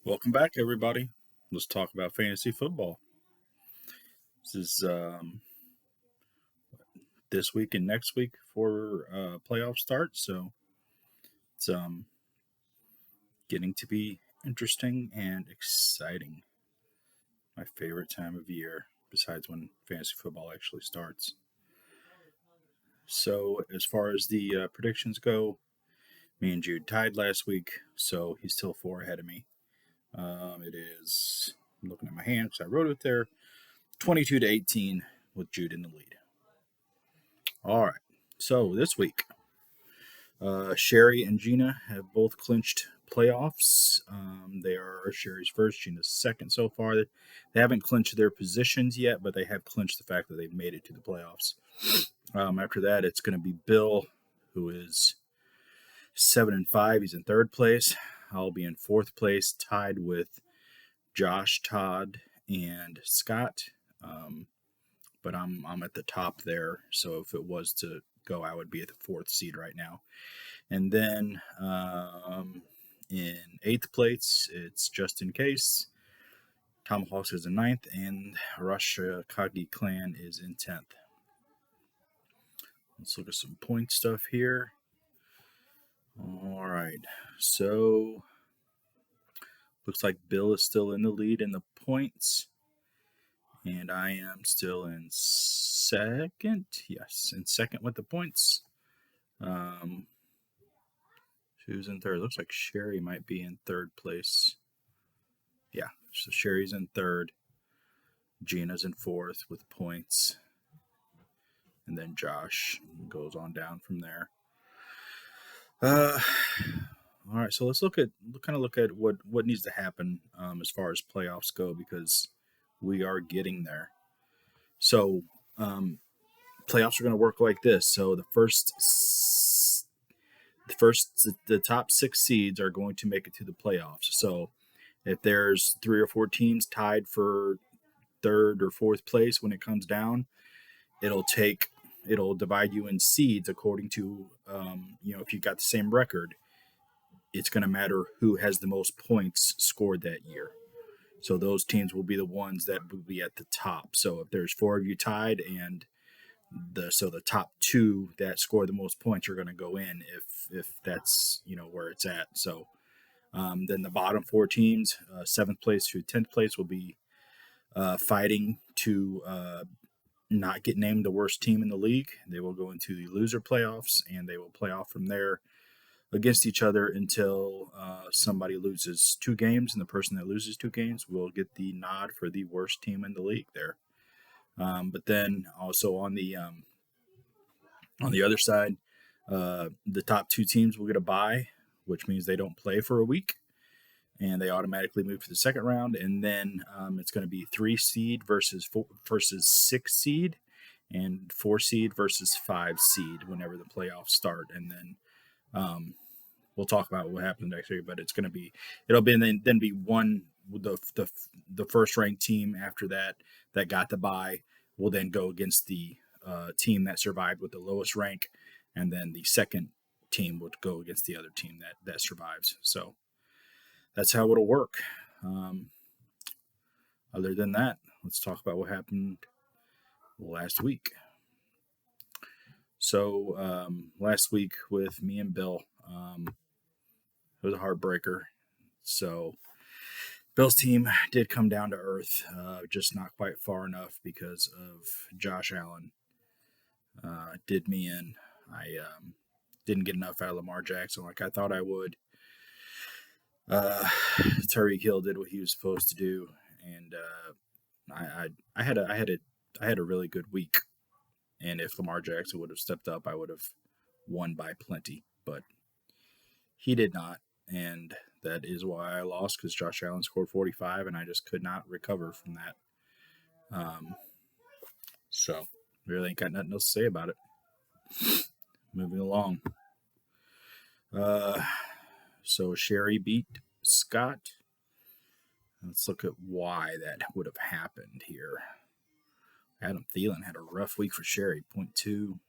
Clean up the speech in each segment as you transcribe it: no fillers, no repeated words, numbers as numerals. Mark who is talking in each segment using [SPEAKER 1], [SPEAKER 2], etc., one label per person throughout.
[SPEAKER 1] Welcome back, everybody. Let's talk about fantasy football. This is this week and next week for playoff start, so it's getting to be interesting and exciting. My favorite time of year, besides when fantasy football actually starts. So, as far as the predictions go, me and Jude tied last week, so he's still 4 ahead of me. It is, I'm looking at my hand because I wrote it there, 22-18 with Jude in the lead. All right. So this week, Sherry and Gina have both clinched playoffs. They are Sherry's first, Gina's second so far. They haven't clinched their positions yet, but they have clinched the fact that they've made it to the playoffs. After that, it's going to be Bill, who is 7-5. He's in third place. I'll be in fourth place, tied with Josh, Todd, and Scott. But I'm at the top there. So if it was to go, I would be at the fourth seed right now. And then in eighth place, it's Just In Case. Tomahawks is in ninth, and Russia Kagi Clan is in 10th. Let's look at some point stuff here. All right. So looks like Bill is still in the lead in the points. And I am still in second. Yes, in second with the points. Who's in third? Looks like Sherry might be in third place. Yeah, so Sherry's in third. Gina's in fourth with points. And then Josh goes on down from there. All right, so let's look at what needs to happen as far as playoffs go, because we are getting there. So playoffs are going to work like this. So the top 6 seeds are going to make it to the playoffs. So if there's 3 or 4 teams tied for third or fourth place when it comes down, it'll divide you in seeds according to if you've got the same record. It's going to matter who has the most points scored that year. So those teams will be the ones that will be at the top. So if there's 4 of you tied, and the top 2 that score the most points are going to go in if that's where it's at. So then the bottom 4 teams, 7th place through 10th place, will be fighting to not get named the worst team in the league. They will go into the loser playoffs, and they will play off from there against each other until somebody loses 2 games, and the person that loses 2 games will get the nod for the worst team in the league there. But then also on the other side, the top 2 teams will get a bye, which means they don't play for a week, and they automatically move to the second round. And then it's going to be 3 seed versus 6 seed, and 4 seed versus 5 seed whenever the playoffs start. And then we'll talk about what happens next year, but it'll be one, the first ranked team after that got the bye will then go against the team that survived with the lowest rank, and then the second team would go against the other team that survives. So that's how it'll work. Other than that, let's talk about what happened last week. So last week with me and Bill, it was a heartbreaker. So Bill's team did come down to earth, just not quite far enough because of Josh Allen. Did me in. I didn't get enough out of Lamar Jackson like I thought I would. Tyreek Hill did what he was supposed to do, and I had a really good week. And if Lamar Jackson would have stepped up, I would have won by plenty. But he did not, and that is why I lost, because Josh Allen scored 45, and I just could not recover from that. So really ain't got nothing else to say about it. Moving along. So Sherry beat Scott. Let's look at why that would have happened here. Adam Thielen had a rough week for Sherry, 0.2.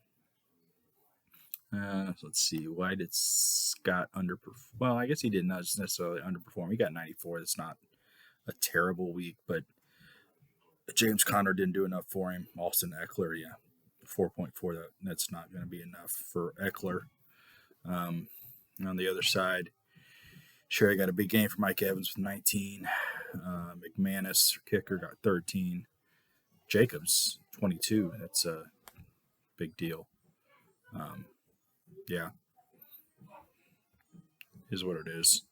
[SPEAKER 1] Let's see. Why did Scott underperform? Well, I guess he did not necessarily underperform. He got 94. That's not a terrible week, but James Conner didn't do enough for him. Austin Eckler, yeah, 4.4. That's not going to be enough for Eckler. On the other side, Sherry got a big game for Mike Evans with 19. McManus, kicker, got 13. Jacobs, 22. That's a big deal. Yeah, is what it is.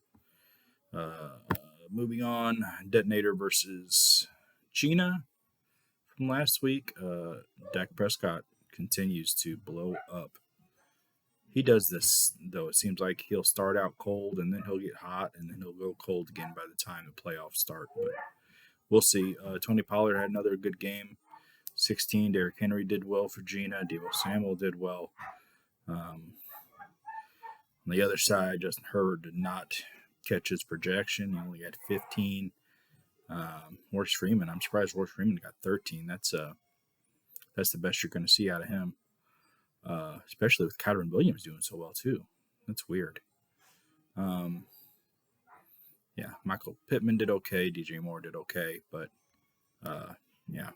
[SPEAKER 1] Moving on, Detonator versus Gina from last week. Dak Prescott continues to blow up. He does this, though. It seems like he'll start out cold, and then he'll get hot, and then he'll go cold again by the time the playoffs start. But we'll see. Tony Pollard had another good game. 16. Derrick Henry did well for Gina. Deebo Samuel did well. On the other side, Justin Herbert did not catch his projection. He only had 15. Royce Freeman, I'm surprised Royce Freeman got 13. That's the best you're going to see out of him, especially with Kyron Williams doing so well too. That's weird. Yeah, Michael Pittman did okay. DJ Moore did okay, but yeah,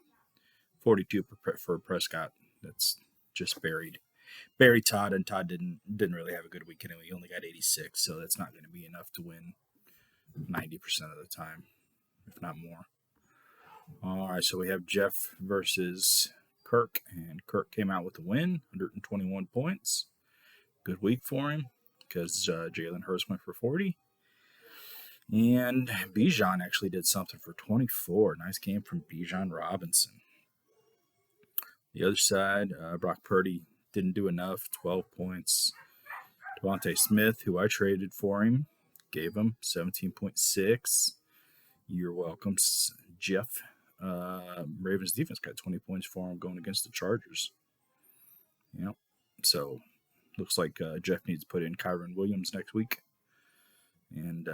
[SPEAKER 1] 42 for Prescott. That's just buried Todd, and Todd didn't really have a good week anyway. He only got 86, so that's not going to be enough to win 90% of the time, if not more. All right, so we have Jeff versus Kirk, and Kirk came out with a win, 121 points. Good week for him because Jalen Hurts went for 40. And Bijan actually did something for 24. Nice game from Bijan Robinson. The other side, Brock Purdy didn't do enough, 12 points. Devontae Smith, who I traded for him, gave him 17.6. You're welcome, Jeff. Ravens defense got 20 points for him going against the Chargers. Yep. So looks like Jeff needs to put in Kyron Williams next week. And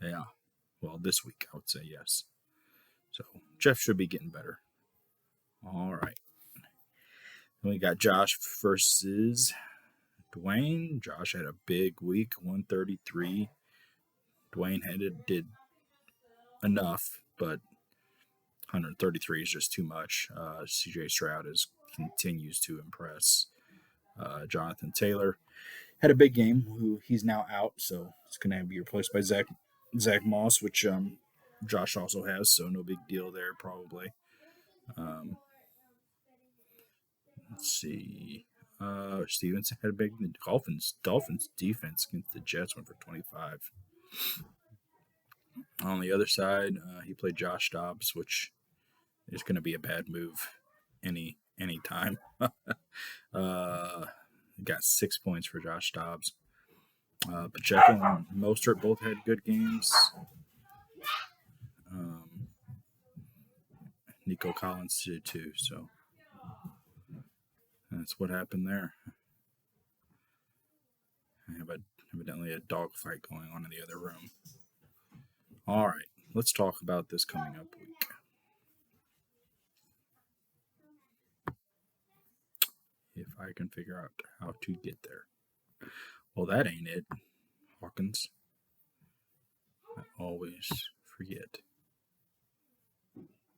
[SPEAKER 1] yeah, well, this week I would say yes. So Jeff should be getting better. All right. Then we got Josh versus Dwayne. Josh had a big week, 133. Dwayne did enough, but 133 is just too much. CJ Stroud continues to impress. Jonathan Taylor had a big game. He's now out, so it's going to be replaced by Zach Moss, which Josh also has, so no big deal there probably. Let's see. Stevenson had a big Dolphins defense against the Jets went for 25. On the other side, he played Josh Dobbs, which is going to be a bad move any time. Got 6 points for Josh Dobbs. Pacheco and Mostert both had good games. Nico Collins did too, so that's what happened there. Evidently a dogfight going on in the other room. All right, let's talk about this coming up week. If I can figure out how to get there. Well, that ain't it, Hawkins. I always forget.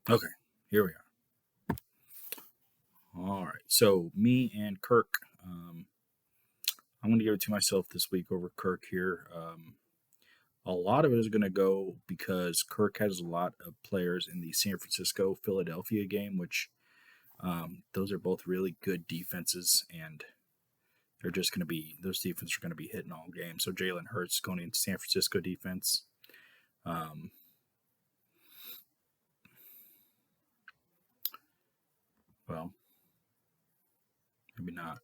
[SPEAKER 1] Okay, here we are. All right, so me and Kirk. I'm going to give it to myself this week over Kirk here. A lot of it is going to go because Kirk has a lot of players in the San Francisco-Philadelphia game, which those are both really good defenses, and they're just going to be, those defenses are going to be hitting all game. So Jalen Hurts going into San Francisco defense. Well, maybe not.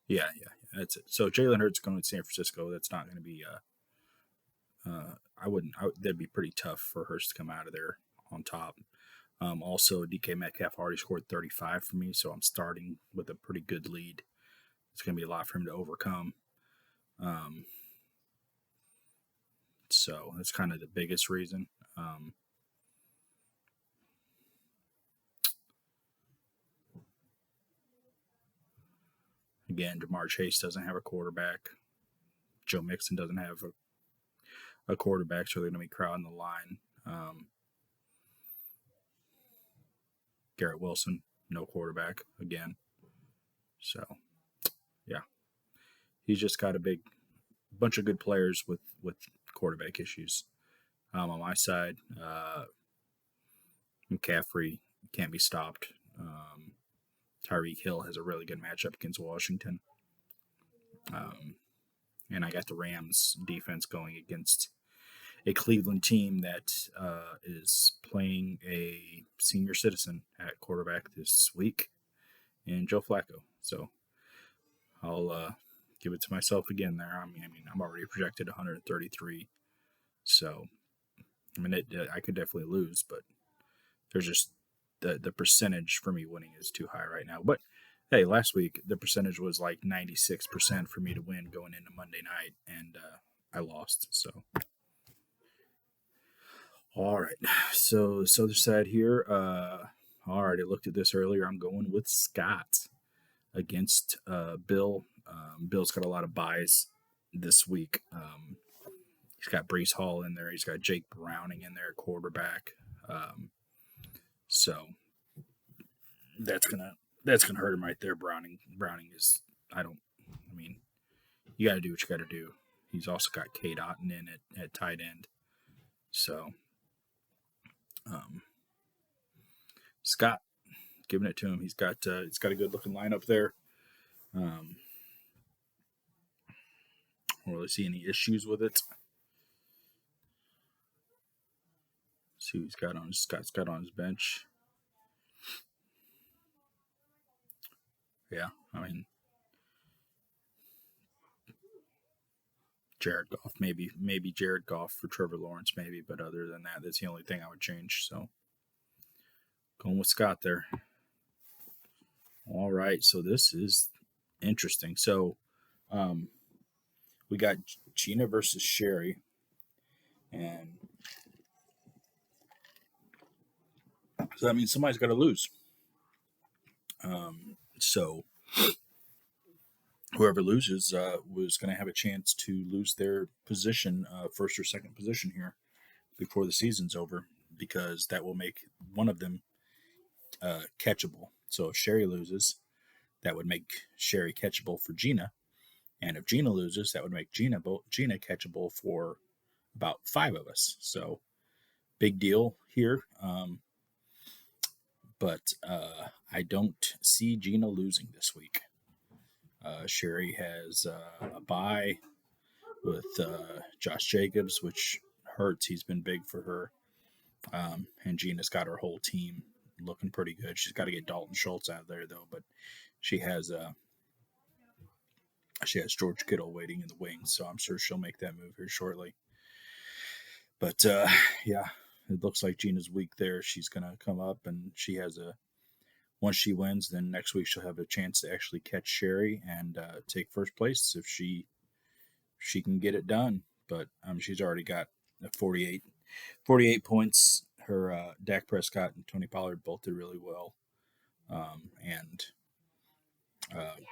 [SPEAKER 1] Yeah, that's it. So Jalen Hurts going to San Francisco. That's not going to be. That'd be pretty tough for Hurts to come out of there on top. Also, DK Metcalf already scored 35 for me, so I'm starting with a pretty good lead. It's going to be a lot for him to overcome. So that's kind of the biggest reason. Again, Jamar Chase doesn't have a quarterback. Joe Mixon doesn't have a quarterback, so they're going to be crowding the line. Garrett Wilson, no quarterback again. So, yeah. He's just got a big bunch of good players with quarterback issues. On my side, McCaffrey can't be stopped. Tyreek Hill has a really good matchup against Washington. And I got the Rams defense going against a Cleveland team that is playing a senior citizen at quarterback this week in Joe Flacco. So I'll give it to myself again there. I mean, I'm already projected 133. So, I mean, I could definitely lose, but there's just the percentage for me winning is too high right now. But hey, last week the percentage was like 96% for me to win going into Monday night, and I lost. So, all right. So this other side here. All right, I looked at this earlier. I'm going with Scott against Bill. Bill's got a lot of buys this week. He's got Breece Hall in there. He's got Jake Browning in there, quarterback. So that's gonna hurt him right there. Browning is I mean, you got to do what you got to do. He's also got Kate Otten in at tight end. So Scott, giving it to him. He's got it's got a good looking lineup there. Don't really see any issues with it. See who Scott's got on his bench. Yeah, I mean, Jared Goff, maybe Jared Goff for Trevor Lawrence, maybe, but other than that, that's the only thing I would change. So going with Scott there. All right, so this is interesting. So we got Gina versus Sherry, and so that means somebody's got to lose. So whoever loses was going to have a chance to lose their position, first or second position here, before the season's over, because that will make one of them catchable. So if Sherry loses, that would make Sherry catchable for Gina, and if Gina loses, that would make Gina catchable for about 5 of us. So big deal here. But I don't see Gina losing this week. Sherry has a bye with Josh Jacobs, which hurts. He's been big for her. And Gina's got her whole team looking pretty good. She's got to get Dalton Schultz out of there, though. But she has George Kittle waiting in the wings, so I'm sure she'll make that move here shortly. But yeah, it looks like Gina's week there. She's going to come up, and she has once she wins, then next week she'll have a chance to actually catch Sherry and take first place if she can get it done. But she's already got 48 points. Her Dak Prescott and Tony Pollard both did really well. And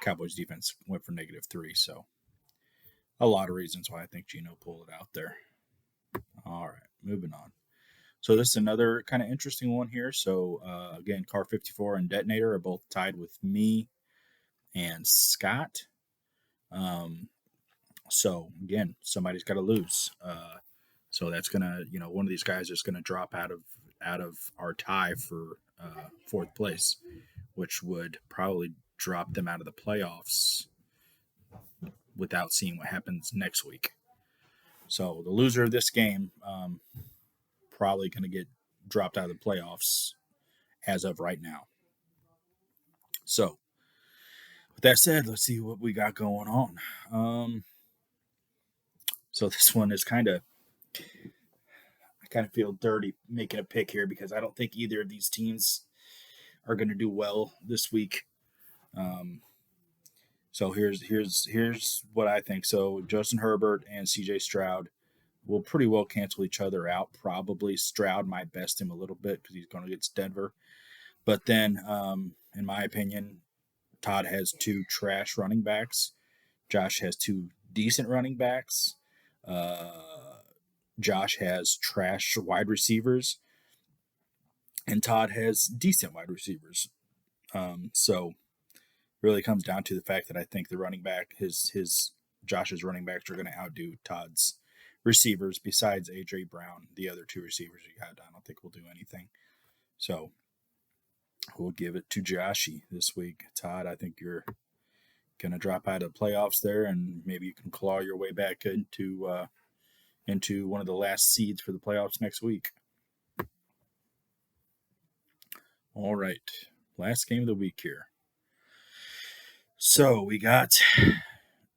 [SPEAKER 1] Cowboys defense went for -3. So a lot of reasons why I think Gino pulled it out there. All right, moving on. So this is another kind of interesting one here. So again, Car 54 and Detonator are both tied with me and Scott. So again, somebody's got to lose. So that's gonna, one of these guys is gonna drop out of our tie for 4th place, which would probably drop them out of the playoffs without seeing what happens next week. So the loser of this game probably going to get dropped out of the playoffs as of right now. So with that said, let's see what we got going on. So this one is I kind of feel dirty making a pick here because I don't think either of these teams are going to do well this week. So here's what I think. So Justin Herbert and CJ Stroud will pretty well cancel each other out. Probably Stroud might best him a little bit because he's going against Denver. But then, in my opinion, Todd has 2 trash running backs. Josh has 2 decent running backs. Josh has trash wide receivers, and Todd has decent wide receivers. So really comes down to the fact that I think the running back, his Josh's running backs are going to outdo Todd's receivers. Besides AJ Brown, the other 2 receivers he got, I don't think will do anything. So we'll give it to Joshy this week. Todd, I think you're going to drop out of the playoffs there, and maybe you can claw your way back into one of the last seeds for the playoffs next week. All right, last game of the week here. So we got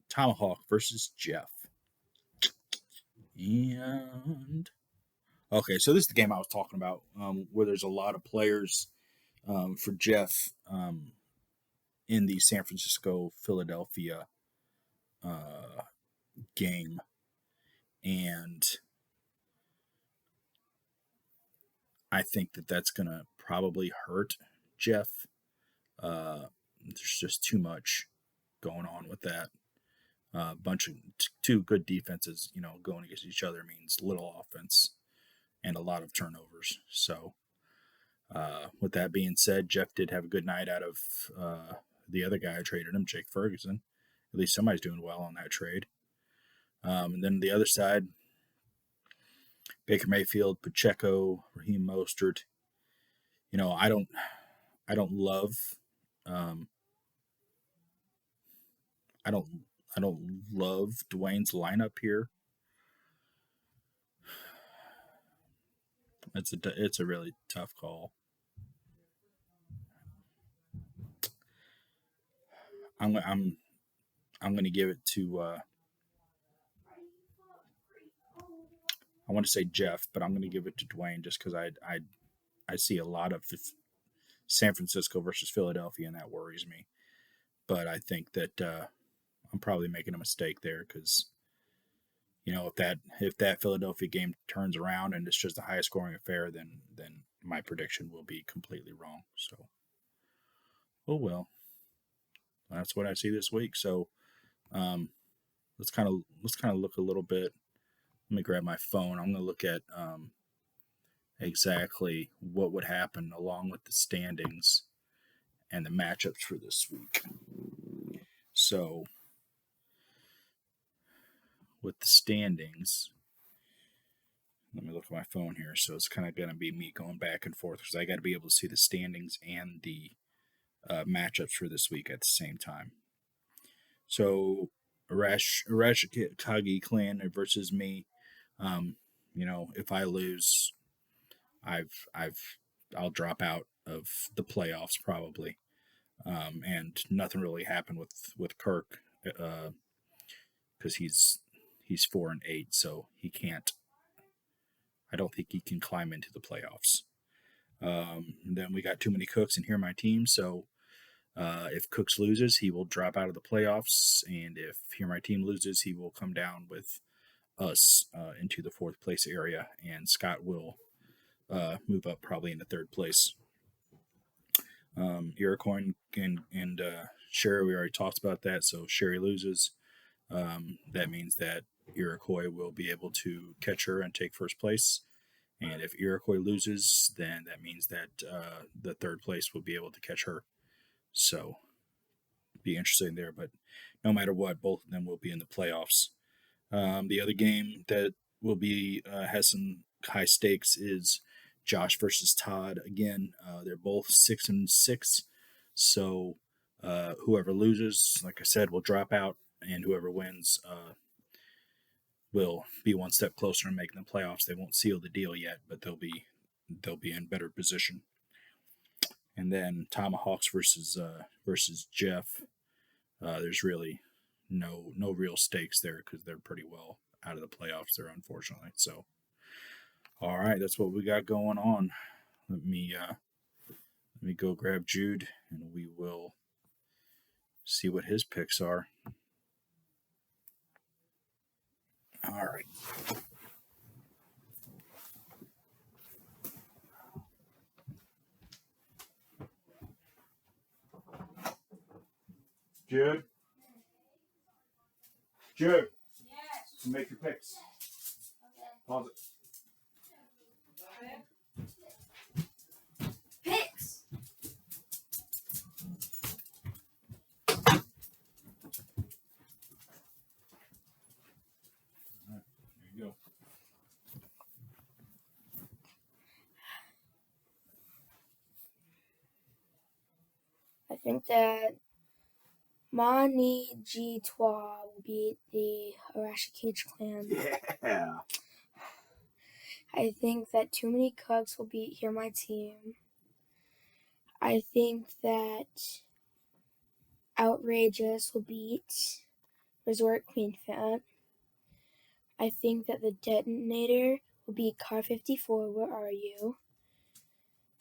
[SPEAKER 1] Tomahawk versus Jeff. And okay, so this is the game I was talking about, where there's a lot of players for Jeff in the San Francisco-Philadelphia game. And I think that that's going to probably hurt Jeff. There's just too much going on with that. Bunch of 2 good defenses, going against each other means little offense and a lot of turnovers. So, with that being said, Jeff did have a good night out of the other guy I traded him, Jake Ferguson. At least somebody's doing well on that trade. And then the other side, Baker Mayfield, Pacheco, Raheem Mostert. I don't love. I don't love Dwayne's lineup here. It's a really tough call. I'm going to give it to. I want to say Jeff, but I'm going to give it to Dwayne just because I see a lot of San Francisco versus Philadelphia, and that worries me. But I think that I'm probably making a mistake there because, if that Philadelphia game turns around and it's just the highest scoring affair, then my prediction will be completely wrong. So, oh well, that's what I see this week. So, let's kind of look a little bit. Let me grab my phone. I'm going to look at exactly what would happen along with the standings and the matchups for this week. So, with the standings, let me look at my phone here. So it's kind of going to be me going back and forth because I got to be able to see the standings and the matchups for this week at the same time. So, Arashikagi Clan versus me. If I lose, I'll drop out of the playoffs probably. And nothing really happened with Kirk because he's 4-8, so he can't. I don't think he can climb into the playoffs. Then we got too many Cooks in Here My Team, so if Cooks loses, he will drop out of the playoffs, and if Here My Team loses, he will come down with us into the 4th place area, and Scott will move up probably into 3rd place. Iroquois and Sherry, we already talked about that, so Sherry loses. That means that Iroquois will be able to catch her and take 1st place. And if Iroquois loses, then that means that the 3rd place will be able to catch her. So, be interesting there. But no matter what, both of them will be in the playoffs. The other game that will be has some high stakes is Josh versus Todd. Again, they're both 6-6. So, whoever loses, like I said, will drop out, and whoever wins will be one step closer to making the playoffs. They won't seal the deal yet, but they'll be in better position. And then Tomahawks versus Jeff. There's really no real stakes there because they're pretty well out of the playoffs there, unfortunately. So, all right, that's what we got going on. Let me go grab Jude, and we will see what his picks are. All right. Jude? Jude? Yes. Make your picks. Okay. Pause it.
[SPEAKER 2] Picks.
[SPEAKER 1] All right, there you go.
[SPEAKER 2] I think that Mani G Twa will beat the Arashikage clan.
[SPEAKER 1] Yeah.
[SPEAKER 2] I think that Too Many Cooks will beat Hear My Team. I think that Outrageous will beat Resort Queen Fat. I think that the Detonator will beat Car 54, Where Are You?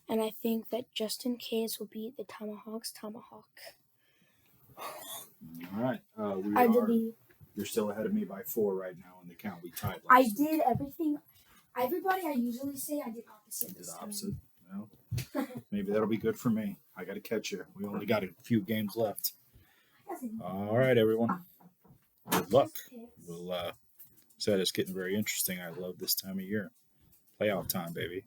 [SPEAKER 2] And I think that Just In Case will beat the Tomahawk's Tomahawk.
[SPEAKER 1] All right. You're still ahead of me by 4 right now in the count. We tied last week.
[SPEAKER 2] Did everything. Everybody I usually say I did opposite.
[SPEAKER 1] You did opposite? Well, maybe that'll be good for me. I got to catch you. We only got a few games left. All right, everyone. Good luck. We'll said it's getting very interesting. I love this time of year. Playoff time, baby.